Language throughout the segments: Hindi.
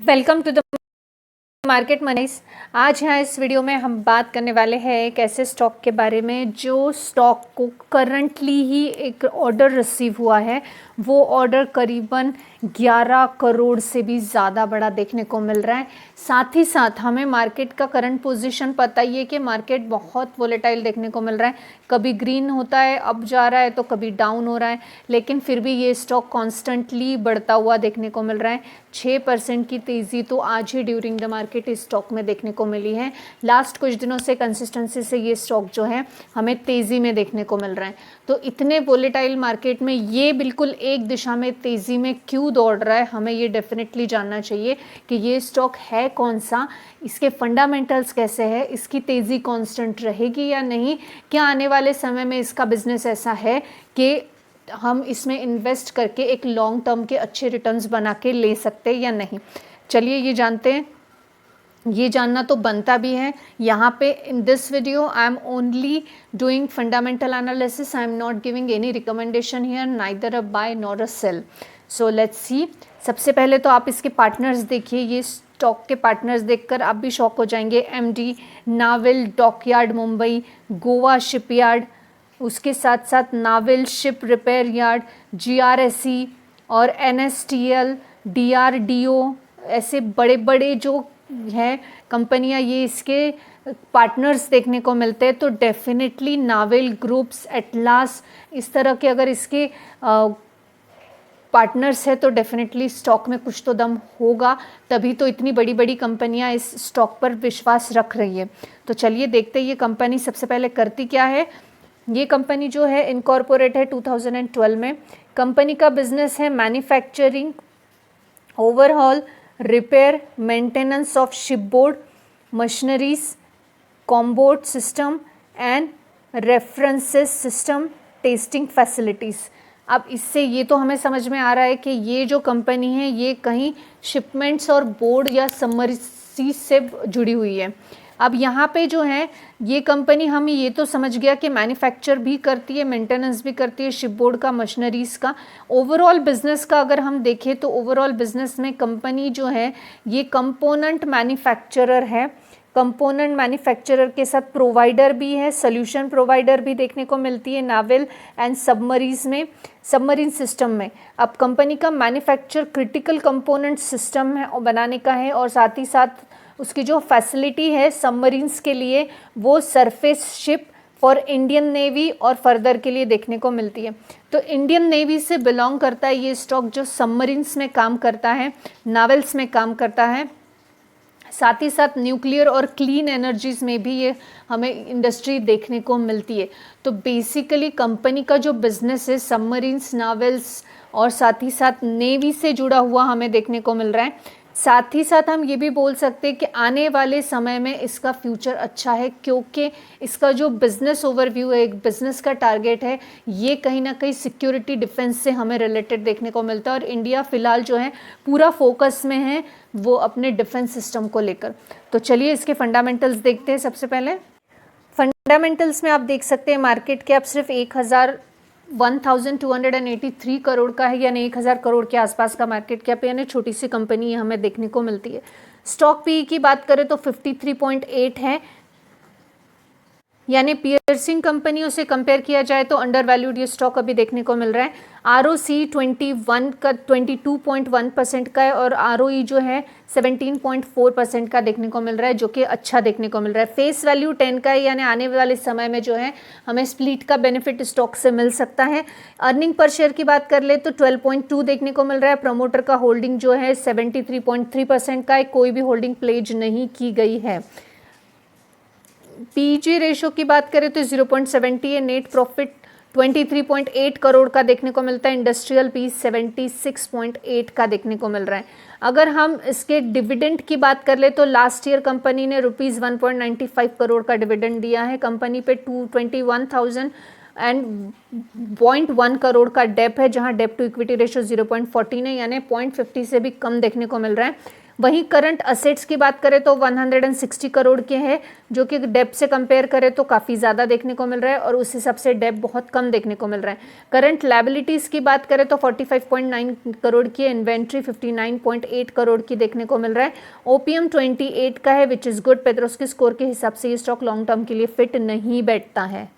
Welcome to the market moneys. आज यहाँ इस वीडियो में हम बात करने वाले हैं एक ऐसे स्टॉक के बारे में जो स्टॉक को करंटली ही एक ऑर्डर रिसीव हुआ है। वो ऑर्डर करीबन 11 करोड़ से भी ज़्यादा बड़ा देखने को मिल रहा है। साथ ही साथ हमें मार्केट का करंट पोजीशन पता ही है कि मार्केट बहुत वोलेटाइल देखने को मिल रहा है। कभी ग्रीन होता है, अप जा रहा है, तो कभी डाउन हो रहा है, लेकिन फिर भी ये स्टॉक कॉन्स्टेंटली बढ़ता हुआ देखने को मिल रहा है। 6% की तेज़ी तो आज ही ड्यूरिंग द मार्केट इस स्टॉक में देखने को मिली है। लास्ट कुछ दिनों से कंसिस्टेंसी से ये स्टॉक जो है हमें तेज़ी में देखने को मिल रहा है। तो इतने वोलेटाइल मार्केट में ये बिल्कुल एक दिशा में तेज़ी में क्यों दौड़ रहा है, हमें ये डेफिनेटली जानना चाहिए कि ये स्टॉक है कौन सा, इसके फंडामेंटल्स कैसे है, इसकी तेज़ी कांस्टेंट रहेगी या नहीं, क्या आने वाले समय में इसका बिजनेस ऐसा है कि हम इसमें इन्वेस्ट करके एक लॉन्ग टर्म के अच्छे रिटर्न्स बना के ले सकते हैं या नहीं। चलिए ये जानते हैं। ये जानना तो बनता भी है। यहाँ पे in this video I am only doing fundamental analysis, I am not giving any recommendation here, neither a buy nor a sell. So let's see. सबसे पहले तो आप इसके पार्टनर्स देखिए। ये स्टॉक के पार्टनर्स देखकर आप भी शॉक हो जाएंगे। MD, naval dockyard Mumbai, Goa shipyard, उसके साथ साथ naval ship repair yard, GRSE और एनएसटीएल, डीआरडीओ, ऐसे बड़े बड़े जो हैं कंपनियां, ये इसके पार्टनर्स देखने को मिलते हैं। तो डेफिनेटली नाविल ग्रुप्स, एटलास, इस तरह के अगर इसके पार्टनर्स है तो डेफिनेटली स्टॉक में कुछ तो दम होगा, तभी तो इतनी बड़ी बड़ी कंपनियां इस स्टॉक पर विश्वास रख रही है। तो चलिए देखते हैं ये कंपनी सबसे पहले करती क्या है। ये कंपनी जो है इनकॉर्पोरेट है 2012 में। कंपनी का बिजनेस है manufacturing, overhaul, repair, maintenance of shipboard, machineries, combat system and references system, testing facilities. अब इससे ये तो हमें समझ में आ रहा है कि ये जो कंपनी है ये कहीं शिपमेंट्स और बोर्ड या सबमर्सिज से जुड़ी हुई है। अब यहाँ पे जो है ये कंपनी, हम ये तो समझ गया कि मैन्युफैक्चर भी करती है, मेंटेनेंस भी करती है शिपबोर्ड का, मशीनरीज़ का। ओवरऑल बिजनेस का अगर हम देखें तो ओवरऑल बिजनेस में कंपनी जो है ये कंपोनेंट मैन्युफैक्चरर है। कंपोनेंट मैन्युफैक्चरर के साथ प्रोवाइडर भी है, सोल्यूशन प्रोवाइडर भी देखने को मिलती है नाविल एंड सबमरीज में, सबमरीन सिस्टम में। अब कंपनी का मैन्युफैक्चर क्रिटिकल कंपोनेंट सिस्टम है और बनाने का है, और साथ ही साथ उसकी जो फैसिलिटी है सबमरीन्स के लिए वो surface ship for Indian navy और फर्दर के लिए देखने को मिलती है। तो इंडियन नेवी से बिलोंग करता है ये स्टॉक जो सबमरीन्स में काम करता है, नावल्स में काम करता है। साथ ही साथ न्यूक्लियर और क्लीन एनर्जीज में भी ये हमें इंडस्ट्री देखने को मिलती है। तो बेसिकली कंपनी का जो बिजनेस है सबमरीन्स, नावल्स और साथ ही साथ नेवी से जुड़ा हुआ हमें देखने को मिल रहा है। साथ ही साथ हम ये भी बोल सकते हैं कि आने वाले समय में इसका फ्यूचर अच्छा है, क्योंकि इसका जो बिज़नेस ओवरव्यू है, एक बिज़नेस का टारगेट है, ये कहीं ना कहीं सिक्योरिटी डिफेंस से हमें रिलेटेड देखने को मिलता है। और इंडिया फ़िलहाल जो है पूरा फोकस में है वो अपने डिफेंस सिस्टम को लेकर। तो चलिए इसके फंडामेंटल्स देखते हैं। सबसे पहले फंडामेंटल्स में आप देख सकते हैं मार्केट कैप सिर्फ 1283 करोड़ का है, यानी 1000 करोड़ के आसपास का मार्केट कैप, यानी छोटी सी कंपनी हमें देखने को मिलती है। स्टॉक पी की बात करें तो 53.8 है, यानी पियर्सिंग कंपनियों से कंपेयर किया जाए तो अंडर वैल्यूड ये स्टॉक अभी देखने को मिल रहा है। आरओसी 22.1% का है और आरओई जो है 17.4% का देखने को मिल रहा है, जो कि अच्छा देखने को मिल रहा है। फेस वैल्यू 10 का है, यानी आने वाले समय में जो है हमें स्प्लिट का बेनिफिट स्टॉक से मिल सकता है। अर्निंग पर शेयर की बात कर ले तो 12.2 देखने को मिल रहा है। प्रमोटर का होल्डिंग जो है 73.3% का है, कोई भी होल्डिंग प्लेज नहीं की गई है। पीजी रेशो की बात करें तो 0.70 है। नेट प्रॉफिट 23.8 करोड़ का देखने को मिलता है। इंडस्ट्रियल पीस 76.8 का देखने को मिल रहा है। अगर हम इसके डिविडेंड की बात कर ले तो लास्ट ईयर कंपनी ने ₹1.95 करोड़ का डिविडेंड दिया है। कंपनी पे 221,001 करोड़ का डेप है, जहां डेप टू इक्विटी रेशो 0.14 है, यानी 0.50 से भी कम देखने को मिल रहा है। वहीं करंट असेट्स की बात करें तो 160 करोड़ के हैं, जो कि डेब्ट से कंपेयर करें तो काफ़ी ज़्यादा देखने को मिल रहा है और उस हिसाब से डेब्ट बहुत कम देखने को मिल रहा है। करंट लायबिलिटीज़ की बात करें तो 45.9 करोड़ की, इन्वेंट्री 59.8 करोड़ की देखने को मिल रहा है। ओपीएम 28 का है, which is good. Petronski score के हिसाब से ये स्टॉक लॉन्ग टर्म के लिए फिट नहीं बैठता है।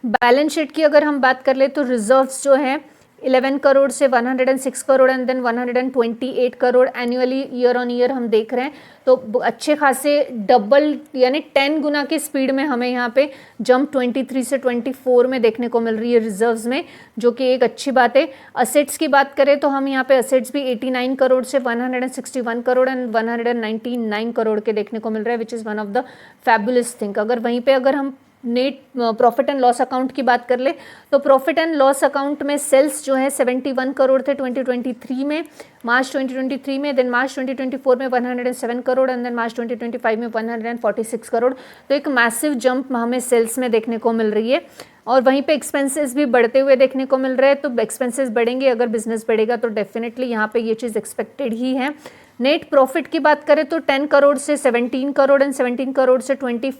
बैलेंस शीट की अगर हम बात कर ले तो रिजर्व्स जो है 11 करोड़ से 106 crore and then 128 crore annually year on year हम देख रहे हैं। तो अच्छे खासे डबल यानी 10 गुना की स्पीड में हमें यहाँ पे जंप 23 से 24 में देखने को मिल रही है रिजर्व्स में, जो कि एक अच्छी बात है। असेट्स की बात करें तो हम यहाँ पे असेट्स भी 89 करोड़ से 161 करोड़ एंड 199 करोड़ के देखने को मिल रहा है, which is one of the fabulous thing. अगर हम net profit and loss account की बात कर ले तो प्रॉफिट एंड लॉस अकाउंट में सेल्स जो है 71 करोड़ थे 2023 में, मार्च 2023 में, देन मार्च 2024 में 107 करोड़ एंड देन मार्च 2025 में 146 करोड़। तो एक मैसिव जंप हमें सेल्स में देखने को मिल रही है और वहीं पे एक्सपेंसेस भी बढ़ते हुए देखने को मिल रहे हैं। तो एक्सपेंसेस बढ़ेंगे, अगर बिजनेस बढ़ेगा तो डेफिनेटली यहाँ पे ये चीज़ एक्सपेक्टेड ही है। नेट प्रॉफिट की बात करें तो 10 करोड़ से 17 करोड़ एंड 17 करोड़ से 24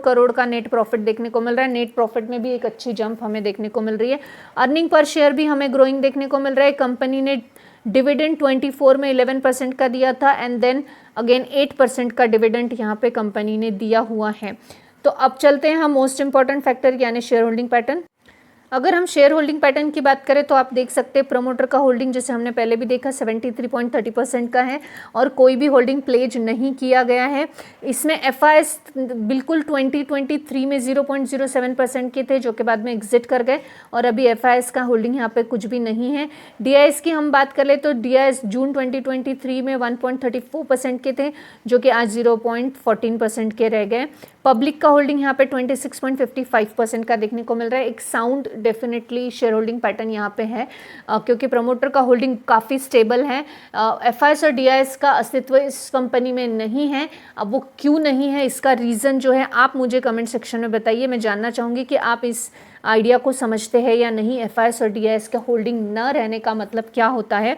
करोड़ का नेट प्रॉफिट देखने को मिल रहा है। नेट प्रॉफिट में भी एक अच्छी जंप हमें देखने को मिल रही है। अर्निंग पर शेयर भी हमें ग्रोइंग देखने को मिल रहा है। कंपनी ने डिविडेंड 24 में 11% का दिया था एंड देन अगेन 8% का डिविडेंड यहाँ पे कंपनी ने दिया हुआ है। तो अब चलते हैं हम मोस्ट इंपॉर्टेंट फैक्टर यानी शेयर होल्डिंग पैटर्न। अगर हम शेयर होल्डिंग पैटर्न की बात करें तो आप देख सकते हैं प्रमोटर का होल्डिंग, जैसे हमने पहले भी देखा, 73.30% का है और कोई भी होल्डिंग प्लेज नहीं किया गया है। इसमें एफआईएस बिल्कुल 2023 में 0.07% के थे, जो कि बाद में एग्जिट कर गए और अभी एफआईएस का होल्डिंग यहाँ पे कुछ भी नहीं है। डीआईएस की हम बात कर ले तो डीआईएस जून 2023 में 1.34% के थे, जो कि आज 0.14% के रह गए। पब्लिक का होल्डिंग यहाँ पे 26.55% का देखने को मिल रहा है। एक sound definitely share holding pattern यहाँ पे है, क्योंकि प्रमोटर का होल्डिंग काफ़ी स्टेबल है। एफआईएस और डीआईएस का अस्तित्व इस कंपनी में नहीं है। अब वो क्यों नहीं है, इसका रीज़न जो है आप मुझे कमेंट सेक्शन में बताइए। मैं जानना चाहूँगी कि आप इस आइडिया को समझते हैं या नहीं। एफआईएस और डीआईएस का होल्डिंग न रहने का मतलब क्या होता है।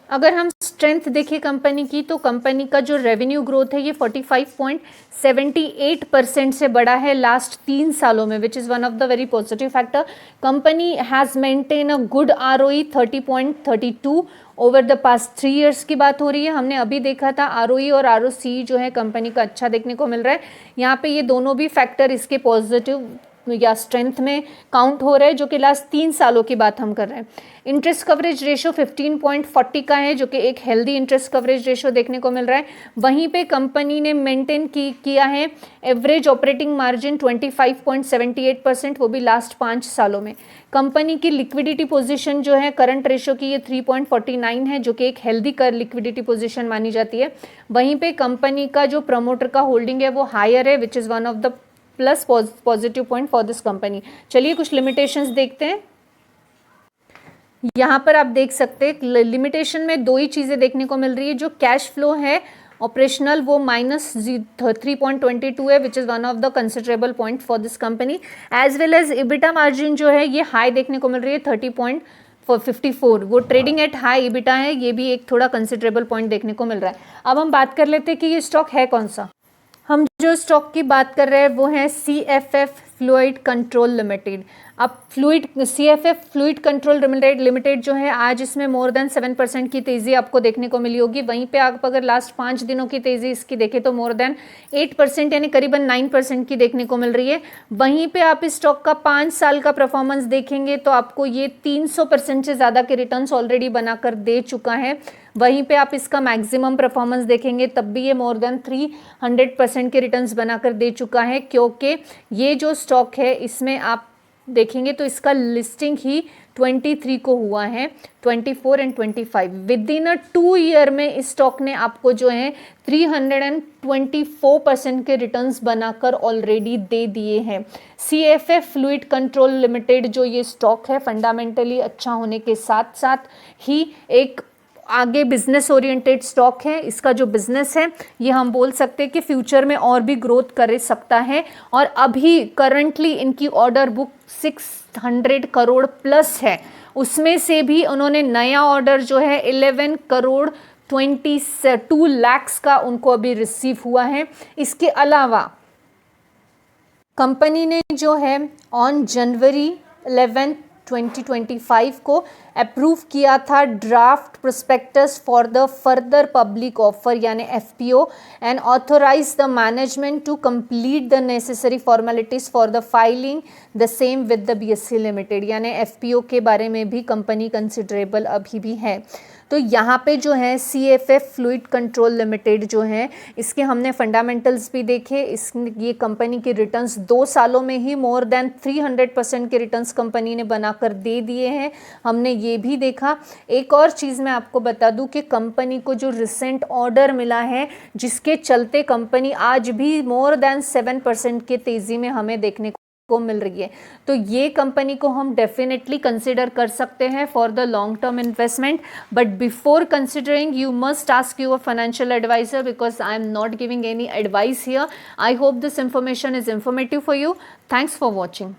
अगर हम स्ट्रेंथ देखें कंपनी की तो कंपनी का जो रेवेन्यू ग्रोथ है ये 45.78% से बढ़ा है लास्ट 3 सालों में, विच is one of the very positive factor. Company has maintain a good ROE 30.32 over the past 3 years की बात हो रही है। हमने अभी देखा था आरओई और आरओसी जो है कंपनी का अच्छा देखने को मिल रहा है। यहाँ पे ये दोनों भी फैक्टर इसके पॉजिटिव या स्ट्रेंथ में काउंट हो रहा है, जो कि लास्ट 3 सालों की बात हम कर रहे हैं। इंटरेस्ट कवरेज रेशो 15.40 का है, जो कि एक हेल्दी इंटरेस्ट कवरेज रेशो देखने को मिल रहा है। वहीं पे कंपनी ने मेंटेन किया है एवरेज ऑपरेटिंग मार्जिन 25.78%, वो भी लास्ट 5 सालों में। कंपनी की लिक्विडिटी पोजीशन जो है करंट रेशो की ये 3.49 है, जो कि एक हेल्दी लिक्विडिटी पोजीशन मानी जाती है। वहीं पे कंपनी का जो प्रमोटर का होल्डिंग है वो हायर है, which is one of the plus positive point for this company. चलिए कुछ लिमिटेशंस देखते हैं। यहाँ पर आप देख सकते हैं लिमिटेशन में 2 ही चीज़ें देखने को मिल रही है। जो कैश फ्लो है ऑपरेशनल वो -3.22 है, which is one of the considerable point for this company. As well as EBITDA margin जो है ये हाई देखने को मिल रही है 30.54, वो ट्रेडिंग एट हाई इबिटा है, ये भी एक थोड़ा कंसिडरेबल पॉइंट देखने को मिल रहा है। अब हम बात कर लेते हैं कि ये स्टॉक है कौन सा। हम जो स्टॉक की बात कर रहे हैं वो है CFF फ्लूइड कंट्रोल लिमिटेड। अब CFF फ्लूइड कंट्रोल लिमिटेड जो है आज इसमें मोर देन 7% की तेज़ी आपको देखने को मिली होगी। वहीं पे आप अगर लास्ट 5 दिनों की तेज़ी इसकी देखें तो मोर देन 8% यानी करीबन 9% की देखने को मिल रही है। वहीं पे आप इस स्टॉक का 5 साल का परफॉर्मेंस देखेंगे तो आपको ये 300% से ज़्यादा के रिटर्न्स ऑलरेडी बनाकर दे चुका है। वहीं पे आप इसका मैक्सिमम परफॉर्मेंस देखेंगे तब भी ये मोर देन 300% के रिटर्न्स बनाकर दे चुका है, क्योंकि ये जो स्टॉक है इसमें आप देखेंगे तो इसका लिस्टिंग ही 23 को हुआ है, 24 and 25 with in a 2 year में इस स्टॉक ने आपको जो है 324% के रिटर्न्स बनाकर ऑलरेडी दे दिए हैं। CFF फ्लूइड कंट्रोल लिमिटेड जो ये स्टॉक है फंडामेंटली अच्छा होने के साथ साथ ही एक आगे बिजनेस ओरिएंटेड स्टॉक है, इसका जो बिजनेस है ये हम बोल सकते हैं कि फ्यूचर में और भी ग्रोथ कर सकता है। और अभी करंटली इनकी ऑर्डर बुक 600 करोड़ प्लस है, उसमें से भी उन्होंने नया ऑर्डर जो है 11 करोड़ 22 लाख का उनको अभी रिसीव हुआ है। इसके अलावा कंपनी ने जो है ऑन जनवरी 11 2025 को अप्रूव किया था draft prospectus for the further public offer यानी FPO and authorise the management to complete the necessary formalities for the filing the same with the BSC limited, यानी एफपीओ के बारे में भी कंपनी कंसिडरेबल अभी भी है। तो यहाँ पे जो है CFF फ्लूइड कंट्रोल लिमिटेड जो है, इसके हमने फंडामेंटल्स भी देखे। ये कंपनी के रिटर्न्स 2 सालों में ही मोर देन 300% के रिटर्न्स कंपनी ने बनाकर दे दिए हैं, हमने ये भी देखा। एक और चीज़ मैं आपको बता दूं कि कंपनी को जो रिसेंट ऑर्डर मिला है जिसके चलते कंपनी आज भी मोर देन 7% के तेज़ी में हमें देखने को मिल रही है। तो ये कंपनी को हम डेफिनेटली कंसिडर कर सकते हैं for the long term investment, but before considering you must ask your financial advisor because I am not giving any advice here. I hope this information is informative for you. Thanks for watching.